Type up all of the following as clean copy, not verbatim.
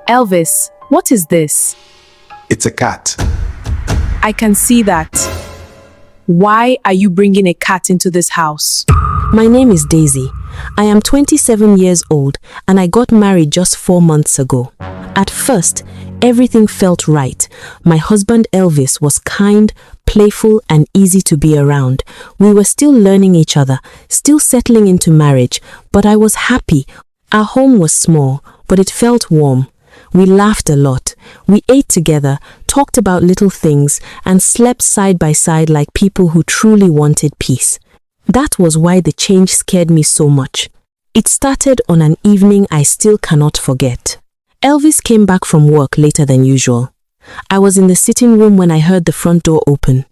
Elvis, what is this? It's a cat. I can see that. Why are you bringing a cat into this house? My name is Daisy. I am 27 years old and I got married just 4 months ago. At first, everything felt right. My husband Elvis was kind, playful and easy to be around. We were still learning each other, still settling into marriage, but I was happy. Our home was small, but it felt warm. We laughed a lot. We ate together, talked about little things, and slept side by side like people who truly wanted peace. That was why the change scared me so much. It started on an evening I still cannot forget. Elvis came back from work later than usual. I was in the sitting room when I heard the front door open.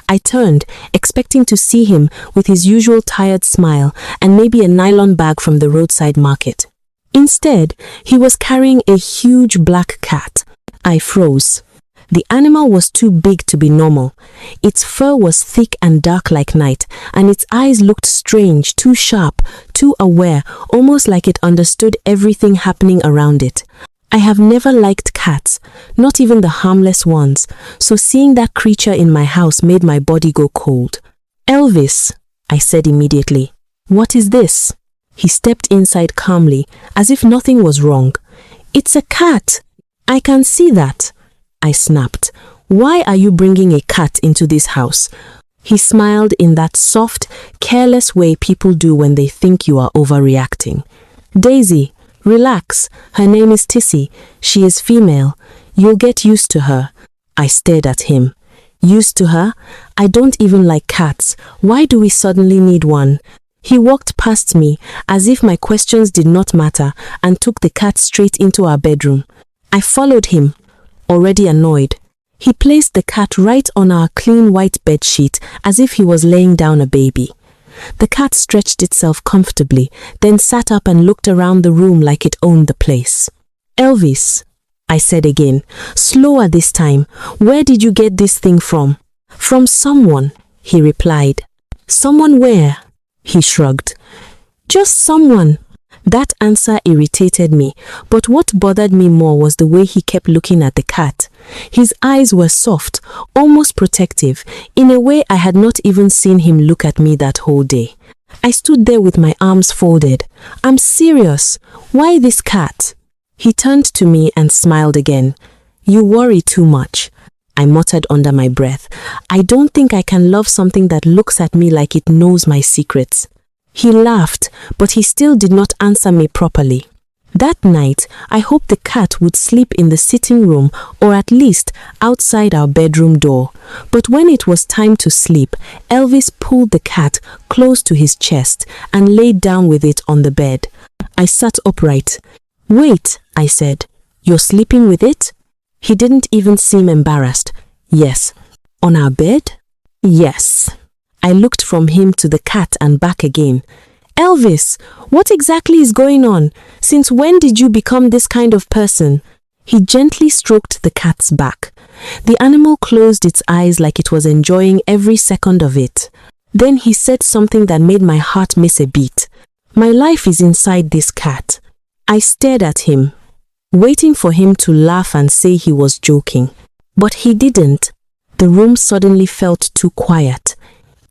I turned, expecting to see him with his usual tired smile and maybe a nylon bag from the roadside market. Instead, he was carrying a huge black cat. I froze. The animal was too big to be normal. Its fur was thick and dark like night, and its eyes looked strange, too sharp, too aware, almost like it understood everything happening around it. I have never liked cats, not even the harmless ones, so seeing that creature in my house made my body go cold. "Elvis," I said immediately. "What is this?" He stepped inside calmly, as if nothing was wrong. "It's a cat. I can see that." I snapped. "Why are you bringing a cat into this house?" He smiled in that soft, careless way people do when they think you are overreacting. "Daisy, relax. Her name is Tissy. She is female. You'll get used to her." I stared at him. "Used to her? I don't even like cats. Why do we suddenly need one?" He walked past me as if my questions did not matter and took the cat straight into our bedroom. I followed him, already annoyed. He placed the cat right on our clean white bedsheet as if he was laying down a baby. The cat stretched itself comfortably, then sat up and looked around the room like it owned the place. "Elvis," I said again, slower this time, "where did you get this thing from?" "From someone," he replied. "Someone where?" He shrugged. "Just someone." That answer irritated me, but what bothered me more was the way he kept looking at the cat. His eyes were soft, almost protective, in a way I had not even seen him look at me that whole day. I stood there with my arms folded. "I'm serious. Why this cat?" He turned to me and smiled again. "You worry too much," I muttered under my breath. "I don't think I can love something that looks at me like it knows my secrets." He laughed, but he still did not answer me properly. That night, I hoped the cat would sleep in the sitting room or at least outside our bedroom door. But when it was time to sleep, Elvis pulled the cat close to his chest and laid down with it on the bed. I sat upright. "Wait," I said. "You're sleeping with it?" He didn't even seem embarrassed. "Yes." "On our bed?" "Yes." I looked from him to the cat and back again. "Elvis, what exactly is going on? Since when did you become this kind of person?" He gently stroked the cat's back. The animal closed its eyes like it was enjoying every second of it. Then he said something that made my heart miss a beat. "My life is inside this cat." I stared at him, waiting for him to laugh and say he was joking. But he didn't. The room suddenly felt too quiet.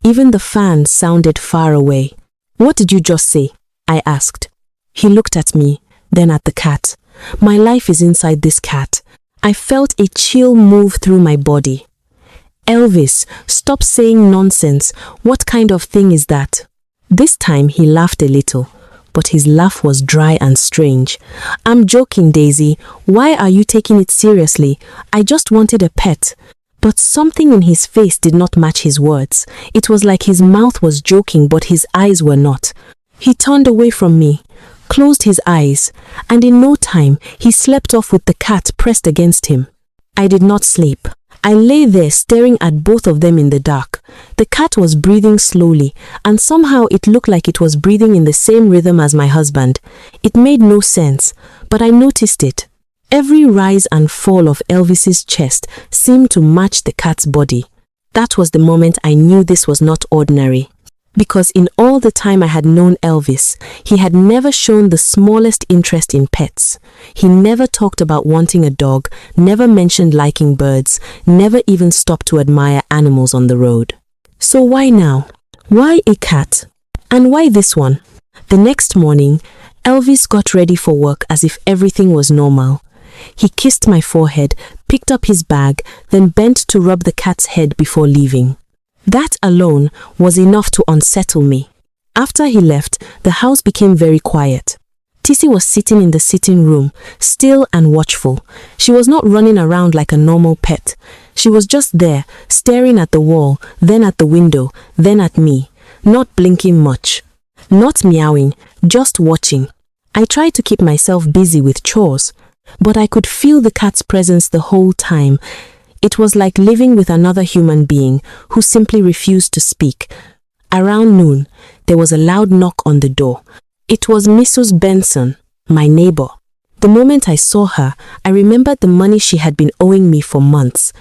Even the fan sounded far away. "What did you just say?" I asked. He looked at me, then at the cat. "My life is inside this cat." I felt a chill move through my body. "Elvis, stop saying nonsense. What kind of thing is that?" This time he laughed a little, but his laugh was dry and strange. "I'm joking, Daisy. Why are you taking it seriously? I just wanted a pet." But something in his face did not match his words. It was like his mouth was joking, but his eyes were not. He turned away from me, closed his eyes, and in no time, he slept off with the cat pressed against him. I did not sleep. I lay there staring at both of them in the dark. The cat was breathing slowly, and somehow it looked like it was breathing in the same rhythm as my husband. It made no sense, but I noticed it. Every rise and fall of Elvis's chest seemed to match the cat's body. That was the moment I knew this was not ordinary. Because in all the time I had known Elvis, he had never shown the smallest interest in pets. He never talked about wanting a dog, never mentioned liking birds, never even stopped to admire animals on the road. So why now? Why a cat? And why this one? The next morning, Elvis got ready for work as if everything was normal. He kissed my forehead, picked up his bag, then bent to rub the cat's head before leaving. That alone was enough to unsettle me. After he left, the house became very quiet. Tissy was sitting in the sitting room, still and watchful. She was not running around like a normal pet. She was just there, staring at the wall, then at the window, then at me, not blinking much. Not meowing, just watching. I tried to keep myself busy with chores, but I could feel the cat's presence the whole time. It was like living with another human being who simply refused to speak. Around noon, there was a loud knock on the door. It was Mrs. Benson, my neighbor. The moment I saw her, I remembered the money she had been owing me for months.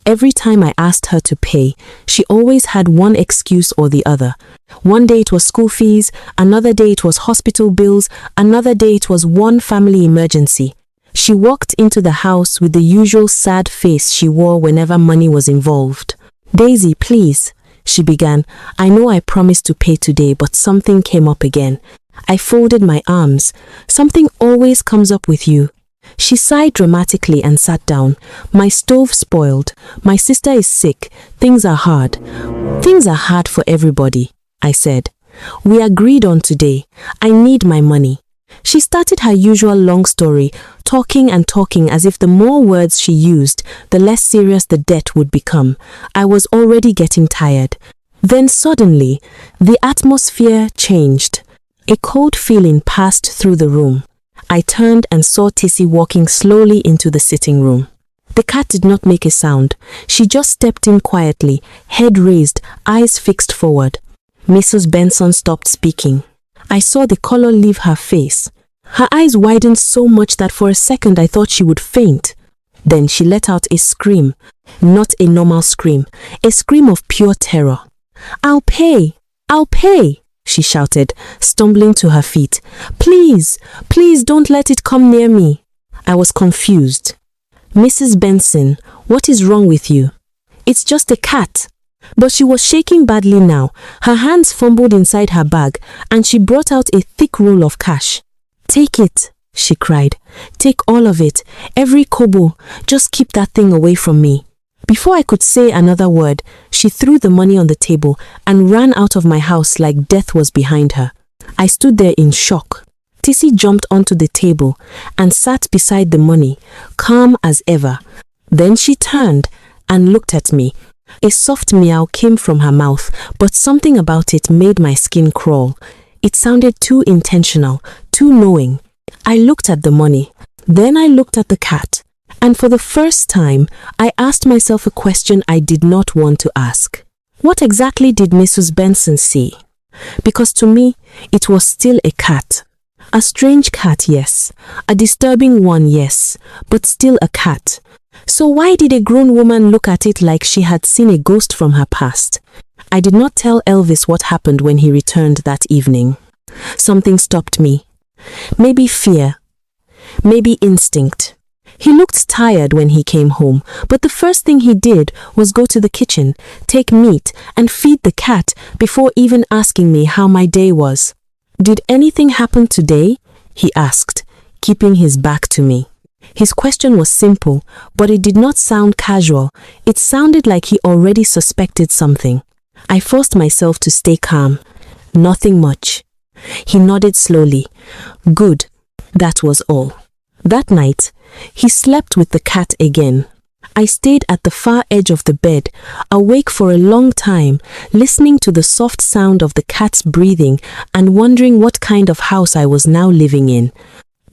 Every time I asked her to pay, she always had one excuse or the other. One day it was school fees, another day it was hospital bills, another day it was one family emergency. She walked into the house with the usual sad face she wore whenever money was involved. "Daisy, please," she began. "I know I promised to pay today, but something came up again." I folded my arms. "Something always comes up with you." She sighed dramatically and sat down. "My stove spoiled. My sister is sick. Things are hard." "Things are hard for everybody," I said. "We agreed on today. I need my money." She started her usual long story, talking and talking as if the more words she used, the less serious the debt would become. I was already getting tired. Then suddenly, the atmosphere changed. A cold feeling passed through the room. I turned and saw Tissy walking slowly into the sitting room. The cat did not make a sound. She just stepped in quietly, head raised, eyes fixed forward. Mrs. Benson stopped speaking. I saw the color leave her face. Her eyes widened so much that for a second I thought she would faint. Then she let out a scream. Not a normal scream, a scream of pure terror. "I'll pay! I'll pay!" she shouted, stumbling to her feet. "Please, please don't let it come near me." I was confused. "Mrs. Benson, what is wrong with you?" "It's just a cat." But she was shaking badly now. Her hands fumbled inside her bag, and she brought out a thick roll of cash. "Take it," she cried. "Take all of it, every kobo. Just keep that thing away from me." Before I could say another word, she threw the money on the table and ran out of my house like death was behind her. I stood there in shock. Tissy jumped onto the table and sat beside the money, calm as ever. Then she turned and looked at me. A soft meow came from her mouth, but something about it made my skin crawl. It sounded too intentional, too knowing. I looked at the money. Then I looked at the cat. And for the first time, I asked myself a question I did not want to ask. What exactly did Mrs. Benson see? Because to me, it was still a cat. A strange cat, yes. A disturbing one, yes. But still a cat. So why did a grown woman look at it like she had seen a ghost from her past? I did not tell Elvis what happened when he returned that evening. Something stopped me. Maybe fear. Maybe instinct. He looked tired when he came home, but the first thing he did was go to the kitchen, take meat, and feed the cat before even asking me how my day was. "Did anything happen today?" he asked, keeping his back to me. His question was simple, but it did not sound casual. It sounded like he already suspected something. I forced myself to stay calm. "Nothing much." He nodded slowly. "Good." That was all. That night, he slept with the cat again. I stayed at the far edge of the bed, awake for a long time, listening to the soft sound of the cat's breathing and wondering what kind of house I was now living in.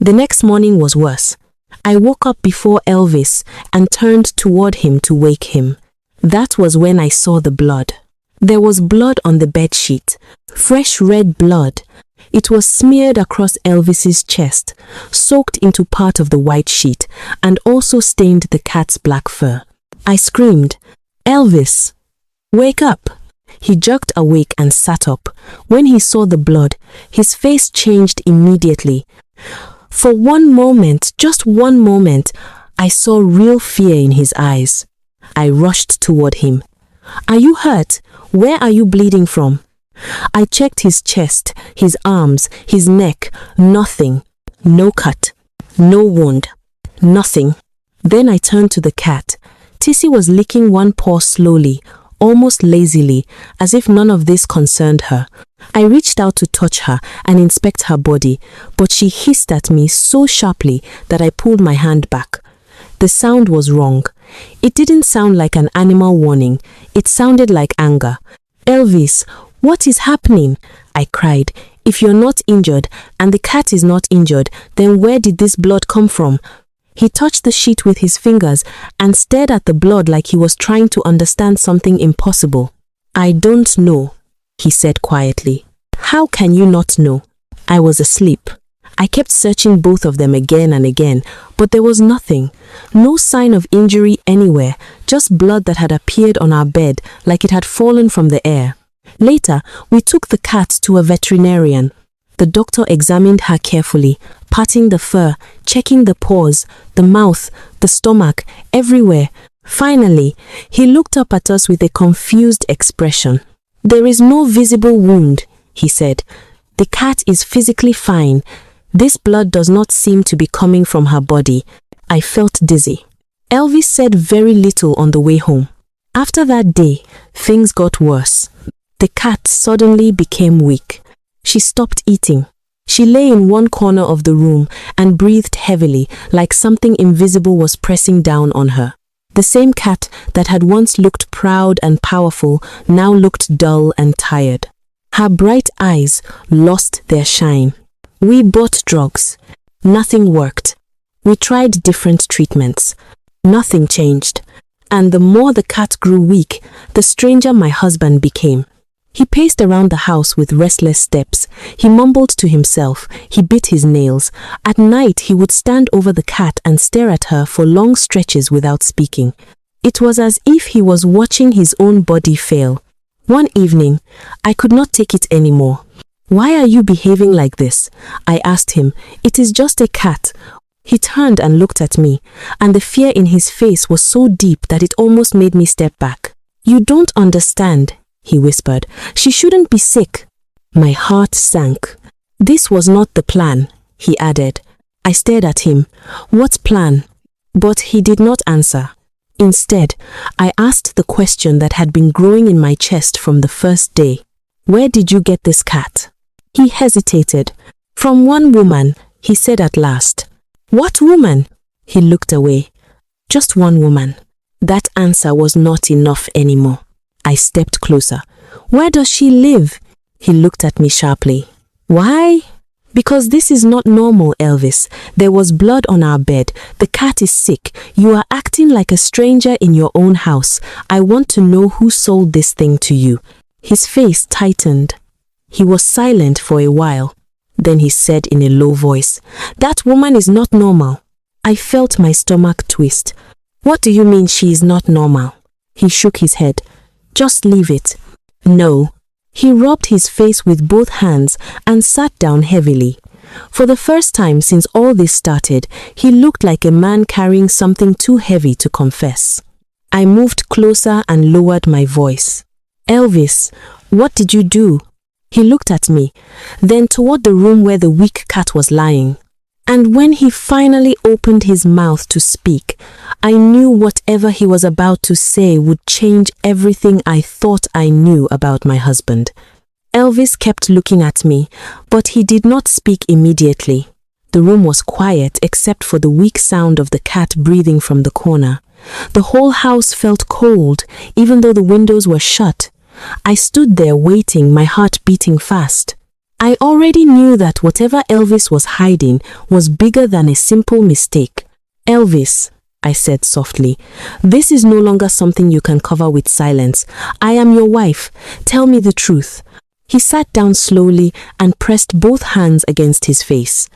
The next morning was worse. I woke up before Elvis and turned toward him to wake him. That was when I saw the blood. There was blood on the bedsheet, fresh red blood. It was smeared across Elvis's chest, soaked into part of the white sheet, and also stained the cat's black fur. I screamed, "Elvis, wake up!" He jerked awake and sat up. When he saw the blood, his face changed immediately. For one moment, just one moment, I saw real fear in his eyes. I rushed toward him. "Are you hurt? Where are you bleeding from?" I checked his chest, his arms, his neck. Nothing. No cut. No wound. Nothing. Then I turned to the cat. Tissy was licking one paw slowly, almost lazily, as if none of this concerned her. I reached out to touch her and inspect her body, but she hissed at me so sharply that I pulled my hand back. The sound was wrong. It didn't sound like an animal warning. It sounded like anger. "Elvis, what is happening?" I cried. "If you're not injured and the cat is not injured, then where did this blood come from?" He touched the sheet with his fingers and stared at the blood like he was trying to understand something impossible. "I don't know," he said quietly. "How can you not know?" I was asleep. I kept searching both of them again and again, but there was nothing. No sign of injury anywhere, just blood that had appeared on our bed like it had fallen from the air. Later, we took the cat to a veterinarian. The doctor examined her carefully, patting the fur, checking the paws, the mouth, the stomach, everywhere. Finally, he looked up at us with a confused expression. "There is no visible wound," he said. "The cat is physically fine. This blood does not seem to be coming from her body." I felt dizzy. Elvis said very little on the way home. After that day, things got worse. The cat suddenly became weak. She stopped eating. She lay in one corner of the room and breathed heavily, like something invisible was pressing down on her. The same cat that had once looked proud and powerful now looked dull and tired. Her bright eyes lost their shine. We bought drugs. Nothing worked. We tried different treatments. Nothing changed. And the more the cat grew weak, the stranger my husband became. He paced around the house with restless steps. He mumbled to himself. He bit his nails. At night, he would stand over the cat and stare at her for long stretches without speaking. It was as if he was watching his own body fail. One evening, I could not take it anymore. "Why are you behaving like this?" I asked him. "It is just a cat." He turned and looked at me, and the fear in his face was so deep that it almost made me step back. "You don't understand," he whispered. "She shouldn't be sick." My heart sank. "This was not the plan," he added. I stared at him. "What plan?" But he did not answer. Instead, I asked the question that had been growing in my chest from the first day. "Where did you get this cat?" He hesitated. "From one woman," he said at last. "What woman?" He looked away. "Just one woman." That answer was not enough anymore. I stepped closer. "Where does she live?" He looked at me sharply. "Why?" "Because this is not normal, Elvis. There was blood on our bed. The cat is sick. You are acting like a stranger in your own house. I want to know who sold this thing to you." His face tightened. He was silent for a while. Then he said in a low voice, "That woman is not normal." I felt my stomach twist. "What do you mean she is not normal?" He shook his head. "Just leave it." "No." He rubbed his face with both hands and sat down heavily. For the first time since all this started, he looked like a man carrying something too heavy to confess. I moved closer and lowered my voice. "Elvis, what did you do?" He looked at me, then toward the room where the weak cat was lying. And when he finally opened his mouth to speak, I knew whatever he was about to say would change everything I thought I knew about my husband. Elvis kept looking at me, but he did not speak immediately. The room was quiet except for the weak sound of the cat breathing from the corner. The whole house felt cold, even though the windows were shut. I stood there waiting, my heart beating fast. I already knew that whatever Elvis was hiding was bigger than a simple mistake. "Elvis," I said softly, "this is no longer something you can cover with silence. I am your wife. Tell me the truth." He sat down slowly and pressed both hands against his face.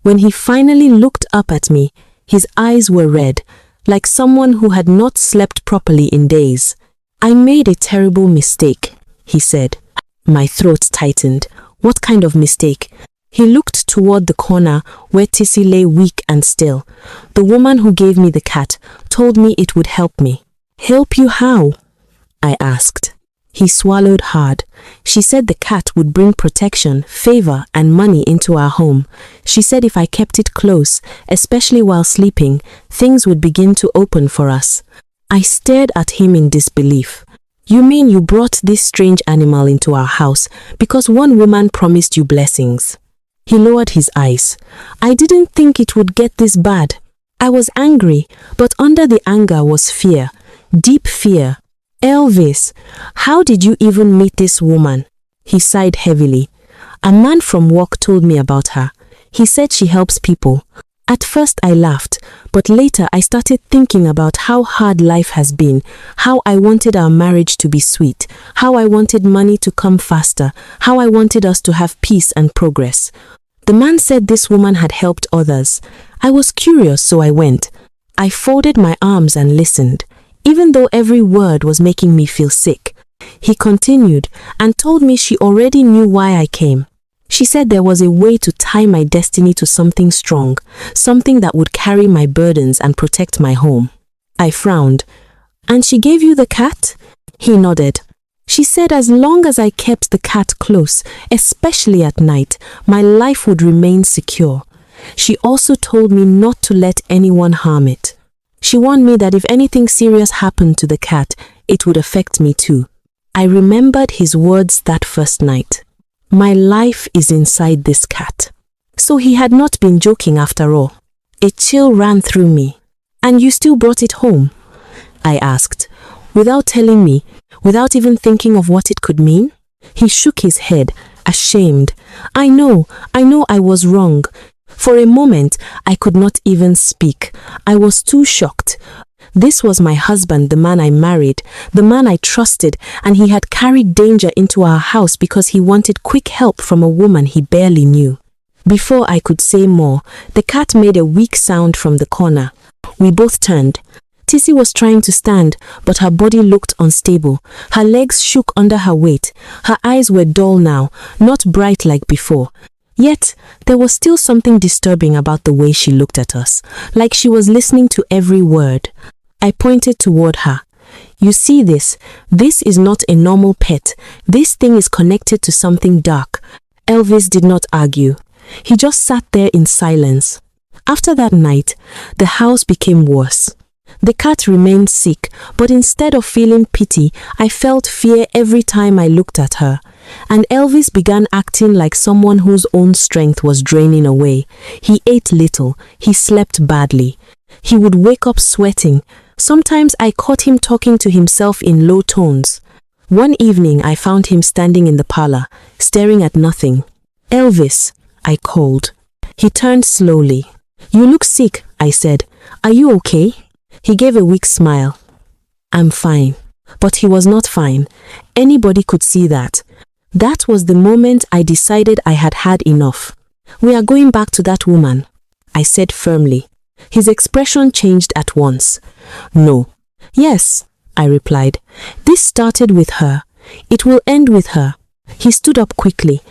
When he finally looked up at me, his eyes were red, like someone who had not slept properly in days. "I made a terrible mistake," he said. My throat tightened. What kind of mistake? He looked toward the corner where Tissy lay weak and still. The woman who gave me the cat told me it would help me. Help you how? I asked. He swallowed hard. She said the cat would bring protection, favor, and money into our home. She said if I kept it close, especially while sleeping, things would begin to open for us. I stared at him in disbelief. You mean you brought this strange animal into our house because one woman promised you blessings? He lowered his eyes. I didn't think it would get this bad. I was angry, but under the anger was fear, deep fear. Elvis, how did you even meet this woman? He sighed heavily. A man from work told me about her. He said she helps people. At first I laughed, but later I started thinking about how hard life has been, how I wanted our marriage to be sweet, how I wanted money to come faster, how I wanted us to have peace and progress. The man said this woman had helped others. I was curious, so I went. I folded my arms and listened, even though every word was making me feel sick. He continued and told me she already knew why I came. She said there was a way to tie my destiny to something strong, something that would carry my burdens and protect my home. I frowned. And she gave you the cat? He nodded. She said as long as I kept the cat close, especially at night, my life would remain secure. She also told me not to let anyone harm it. She warned me that if anything serious happened to the cat, it would affect me too. I remembered his words that first night. My life is inside this cat. So he had not been joking after all. A chill ran through me. And you still brought it home? I asked, without telling me, without even thinking of what it could mean. He shook his head, ashamed. I know I was wrong. For a moment, I could not even speak. I was too shocked. This was my husband, the man I married, the man I trusted, and he had carried danger into our house because he wanted quick help from a woman he barely knew. Before I could say more, the cat made a weak sound from the corner. We both turned. Tissy was trying to stand, but her body looked unstable. Her legs shook under her weight. Her eyes were dull now, not bright like before. Yet, there was still something disturbing about the way she looked at us, like she was listening to every word. I pointed toward her. You see this? This is not a normal pet. This thing is connected to something dark. Elvis did not argue. He just sat there in silence. After that night, the house became worse. The cat remained sick, but instead of feeling pity, I felt fear every time I looked at her. And Elvis began acting like someone whose own strength was draining away. He ate little. He slept badly. He would wake up sweating. Sometimes I caught him talking to himself in low tones. One evening I found him standing in the parlor, staring at nothing. Elvis, I called. He turned slowly. You look sick, I said. Are you okay? He gave a weak smile. I'm fine. But he was not fine. Anybody could see that. That was the moment I decided I had had enough. We are going back to that woman, I said firmly. His expression changed at once. No. Yes, I replied. This started with her. It will end with her. He stood up quickly.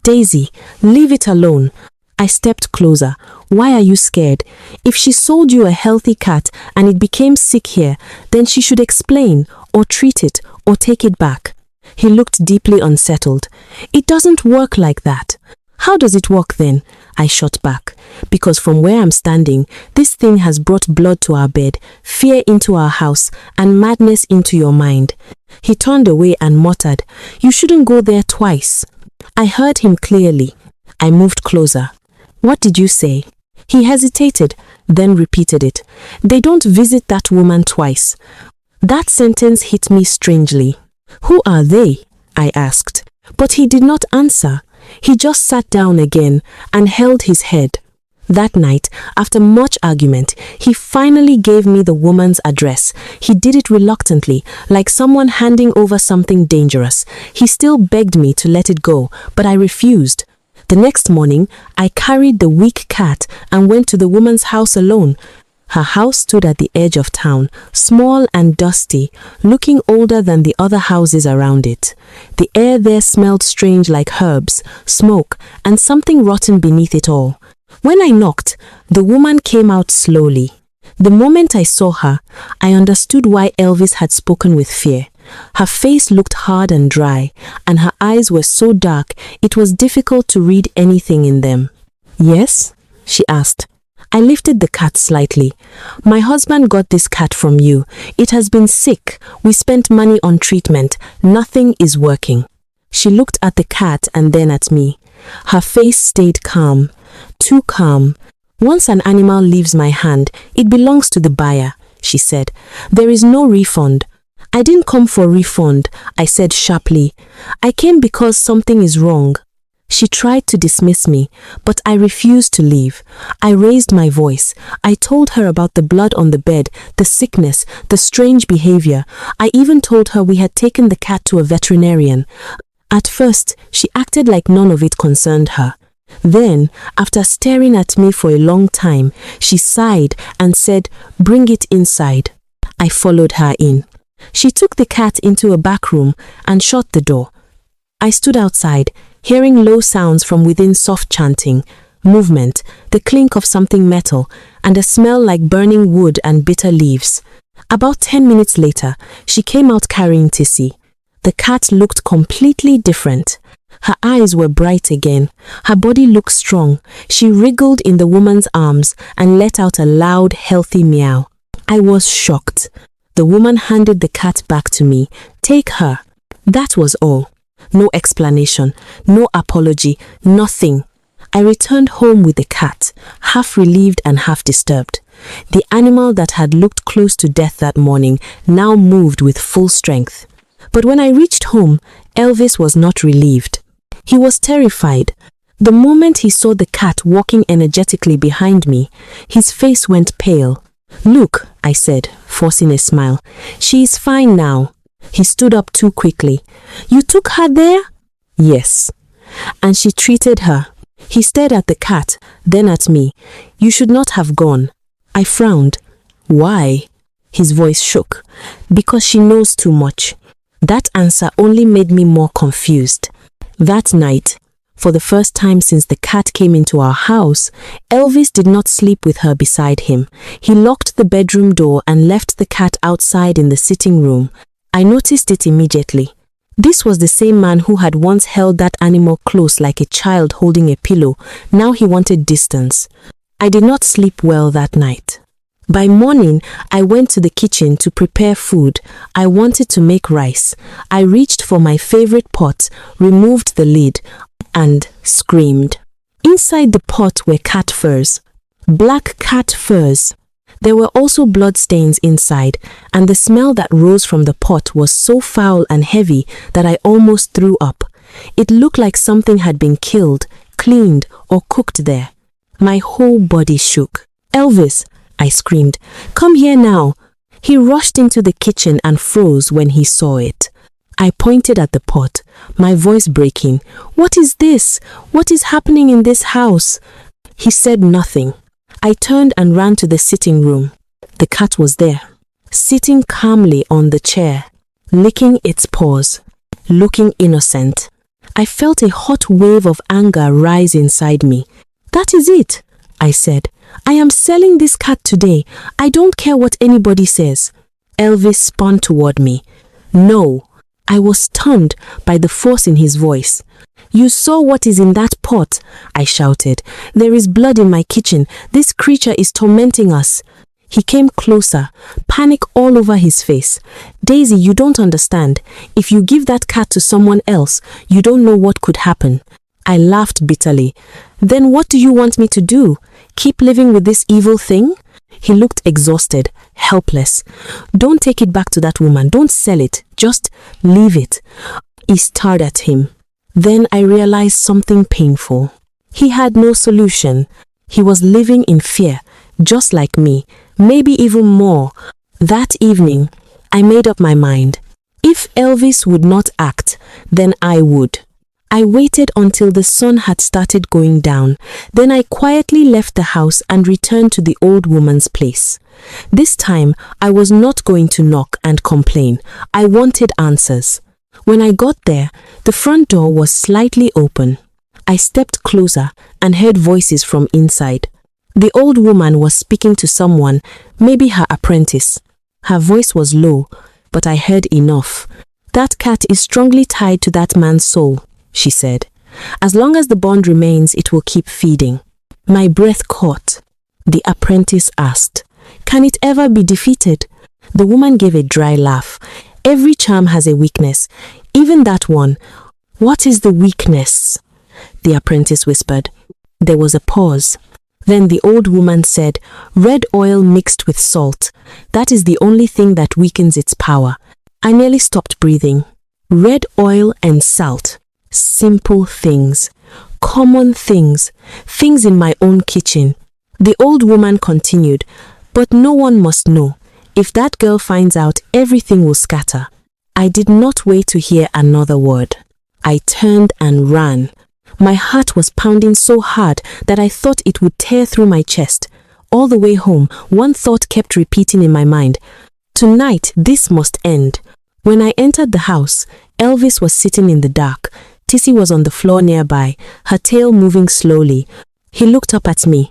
Daisy, leave it alone. I stepped closer. Why are you scared? If she sold you a healthy cat and it became sick here, then she should explain, or treat it, or take it back. He looked deeply unsettled. It doesn't work like that. How does it work then? I shot back. Because from where I'm standing, this thing has brought blood to our bed, fear into our house, and madness into your mind. He turned away and muttered, You shouldn't go there twice. I heard him clearly. I moved closer. What did you say? He hesitated, then repeated it. They don't visit that woman twice. That sentence hit me strangely. Who are they? I asked. But he did not answer. He just sat down again and held his head. That night, after much argument, he finally gave me the woman's address. He did it reluctantly, like someone handing over something dangerous. He still begged me to let it go, but I refused. The next morning, I carried the weak cat and went to the woman's house alone. Her house stood at the edge of town, small and dusty, looking older than the other houses around it. The air there smelled strange like herbs, smoke, and something rotten beneath it all. When I knocked, the woman came out slowly. The moment I saw her, I understood why Elvis had spoken with fear. Her face looked hard and dry, and her eyes were so dark it was difficult to read anything in them. "Yes?" she asked. I lifted the cat slightly. "My husband got this cat from you. It has been sick. We spent money on treatment. Nothing is working." She looked at the cat and then at me. Her face stayed calm. Too calm. "Once an animal leaves my hand, it belongs to the buyer," she said. "There is no refund." "I didn't come for refund," I said sharply. "I came because something is wrong." She tried to dismiss me, but I refused to leave. I raised my voice. I told her about the blood on the bed, the sickness, the strange behavior. I even told her we had taken the cat to a veterinarian. At first, she acted like none of it concerned her. Then, after staring at me for a long time, she sighed and said, "Bring it inside." I followed her in. She took the cat into a back room and shut the door. I stood outside, hearing low sounds from within, soft chanting, movement, the clink of something metal, and a smell like burning wood and bitter leaves. About 10 minutes later, she came out carrying Tissy. The cat looked completely different. Her eyes were bright again. Her body looked strong. She wriggled in the woman's arms and let out a loud, healthy meow. I was shocked. The woman handed the cat back to me. "Take her." That was all. No explanation, no apology, nothing. I returned home with the cat, half relieved and half disturbed. The animal that had looked close to death that morning now moved with full strength. But when I reached home, Elvis was not relieved. He was terrified. The moment he saw the cat walking energetically behind me, his face went pale. "Look," I said, forcing a smile. "She is fine now." He stood up too quickly. "You took her there?" "Yes." "And she treated her." He stared at the cat, then at me. "You should not have gone." I frowned. "Why?" His voice shook. "Because she knows too much." That answer only made me more confused. That night, for the first time since the cat came into our house, Elvis did not sleep with her beside him. He locked the bedroom door and left the cat outside in the sitting room. I noticed it immediately. This was the same man who had once held that animal close like a child holding a pillow. Now he wanted distance. I did not sleep well that night. By morning, I went to the kitchen to prepare food. I wanted to make rice. I reached for my favorite pot, removed the lid, and screamed. Inside the pot were cat furs. Black cat furs. There were also bloodstains inside, and the smell that rose from the pot was so foul and heavy that I almost threw up. It looked like something had been killed, cleaned, or cooked there. My whole body shook. "Elvis," I screamed, "come here now." He rushed into the kitchen and froze when he saw it. I pointed at the pot, my voice breaking. "What is this? What is happening in this house?" He said nothing. I turned and ran to the sitting room. The cat was there, sitting calmly on the chair, licking its paws, looking innocent. I felt a hot wave of anger rise inside me. "That is it," I said. "I am selling this cat today. I don't care what anybody says." Elvis spun toward me. "No." I was stunned by the force in his voice. "You saw what is in that pot," I shouted. "There is blood in my kitchen. This creature is tormenting us." He came closer, panic all over his face. "Daisy, you don't understand. If you give that cat to someone else, you don't know what could happen." I laughed bitterly. "Then what do you want me to do? Keep living with this evil thing?" He looked exhausted, helpless. "Don't take it back to that woman. Don't sell it. Just leave it." I stared at him. Then I realized something painful. He had no solution. He was living in fear, just like me, maybe even more. That evening, I made up my mind. If Elvis would not act, then I would. I waited until the sun had started going down. Then I quietly left the house and returned to the old woman's place. This time, I was not going to knock and complain. I wanted answers. When I got there, the front door was slightly open. I stepped closer and heard voices from inside. The old woman was speaking to someone, maybe her apprentice. Her voice was low, but I heard enough. "That cat is strongly tied to that man's soul," she said. "As long as the bond remains, it will keep feeding." My breath caught. The apprentice asked, "Can it ever be defeated?" The woman gave a dry laugh. "Every charm has a weakness, even that one." "What is the weakness?" the apprentice whispered. There was a pause. Then the old woman said, "Red oil mixed with salt. That is the only thing that weakens its power." I nearly stopped breathing. Red oil and salt. Simple things. Common things. Things in my own kitchen. The old woman continued, "But no one must know. If that girl finds out, everything will scatter." I did not wait to hear another word. I turned and ran. My heart was pounding so hard that I thought it would tear through my chest. All the way home, one thought kept repeating in my mind, "Tonight, this must end." When I entered the house, Elvis was sitting in the dark. Tissy was on the floor nearby, her tail moving slowly. He looked up at me.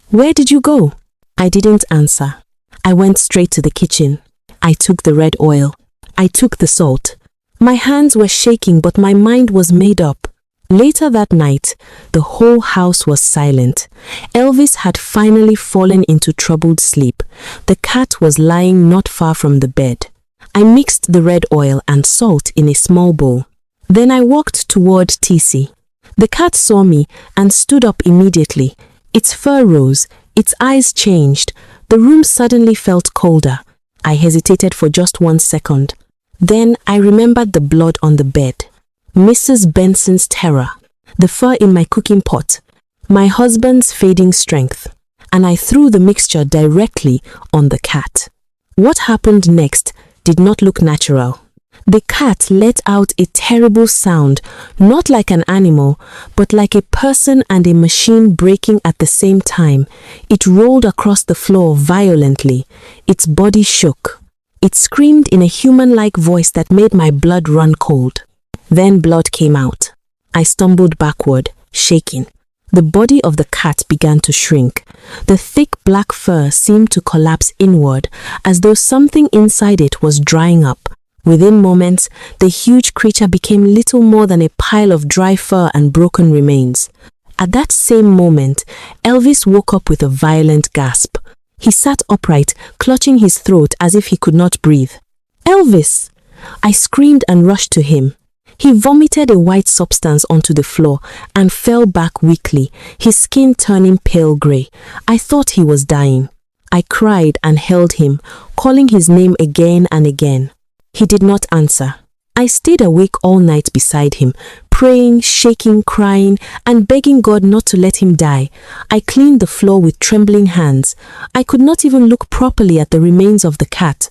"Where did you go?" I didn't answer. I went straight to the kitchen. I took the red oil. I took the salt. My hands were shaking, but my mind was made up. Later that night, the whole house was silent. Elvis had finally fallen into troubled sleep. The cat was lying not far from the bed. I mixed the red oil and salt in a small bowl. Then I walked toward Tissy. The cat saw me and stood up immediately. Its fur rose, its eyes changed. The room suddenly felt colder. I hesitated for just 1 second. Then I remembered the blood on the bed. Mrs. Benson's terror. The fur in my cooking pot. My husband's fading strength. And I threw the mixture directly on the cat. What happened next did not look natural. The cat let out a terrible sound, not like an animal, but like a person and a machine breaking at the same time. It rolled across the floor violently. Its body shook. It screamed in a human-like voice that made my blood run cold. Then blood came out. I stumbled backward, shaking. The body of the cat began to shrink. The thick black fur seemed to collapse inward, as though something inside it was drying up. Within moments, the huge creature became little more than a pile of dry fur and broken remains. At that same moment, Elvis woke up with a violent gasp. He sat upright, clutching his throat as if he could not breathe. "Elvis!" I screamed and rushed to him. He vomited a white substance onto the floor and fell back weakly, his skin turning pale gray. I thought he was dying. I cried and held him, calling his name again and again. He did not answer. I stayed awake all night beside him, praying, shaking, crying, and begging God not to let him die. I cleaned the floor with trembling hands. I could not even look properly at the remains of the cat.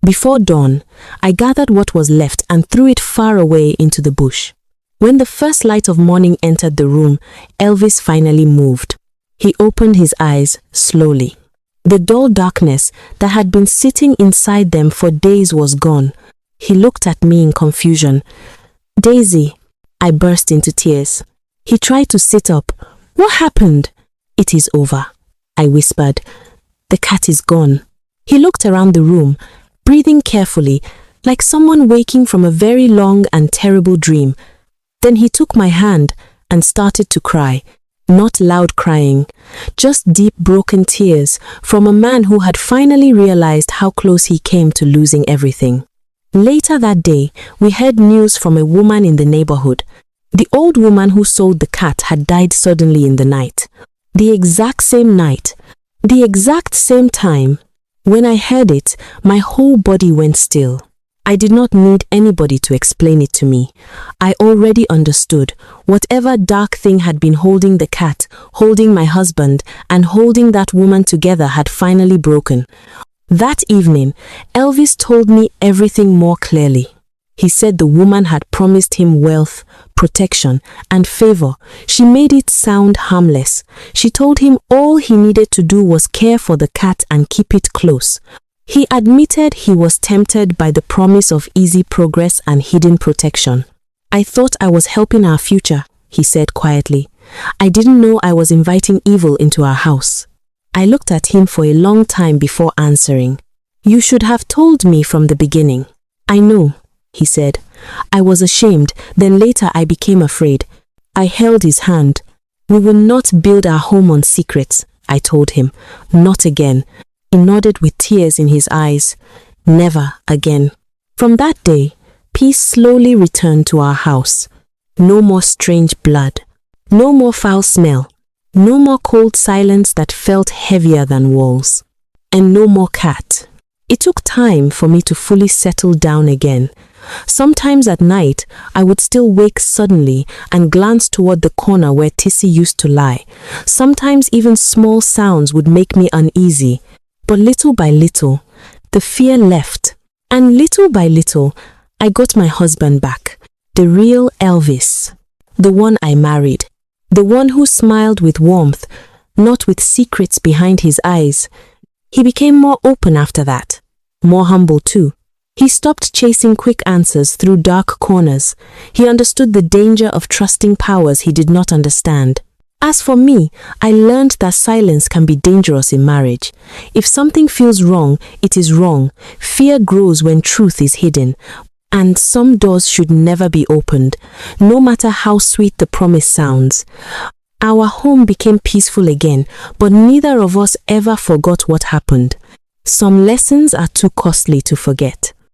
Before dawn, I gathered what was left and threw it far away into the bush. When the first light of morning entered the room, Elvis finally moved. He opened his eyes slowly. The dull darkness that had been sitting inside them for days was gone. He looked at me in confusion. "Daisy," I burst into tears. He tried to sit up. "What happened?" "It is over," I whispered. "The cat is gone." He looked around the room, breathing carefully, like someone waking from a very long and terrible dream. Then he took my hand and started to cry. Not loud crying, just deep broken tears from a man who had finally realized how close he came to losing everything. Later that day, we heard news from a woman in the neighborhood. The old woman who sold the cat had died suddenly in the night. The exact same night, the exact same time. When I heard it, my whole body went still. I did not need anybody to explain it to me. I already understood. Whatever dark thing had been holding the cat, holding my husband, and holding that woman together had finally broken. That evening, Elvis told me everything more clearly. He said the woman had promised him wealth, protection, and favor. She made it sound harmless. She told him all he needed to do was care for the cat and keep it close. He admitted he was tempted by the promise of easy progress and hidden protection. I thought I was helping our future, he said quietly. I didn't know I was inviting evil into our house. I looked at him for a long time before answering. You should have told me from the beginning. I know, he said. I was ashamed, then later I became afraid. I held his hand. We will not build our home on secrets, I told him. Not again. He nodded with tears in his eyes. Never again. From that day, peace slowly returned to our house. No more strange blood. No more foul smell. No more cold silence that felt heavier than walls. And no more cat. It took time for me to fully settle down again. Sometimes at night, I would still wake suddenly and glance toward the corner where Tissy used to lie. Sometimes even small sounds would make me uneasy. But little by little, the fear left. And little by little, I got my husband back. The real Elvis. The one I married. The one who smiled with warmth, not with secrets behind his eyes. He became more open after that. More humble too. He stopped chasing quick answers through dark corners. He understood the danger of trusting powers he did not understand. As for me, I learned that silence can be dangerous in marriage. If something feels wrong, it is wrong. Fear grows when truth is hidden. And some doors should never be opened, no matter how sweet the promise sounds. Our home became peaceful again, but neither of us ever forgot what happened. Some lessons are too costly to forget.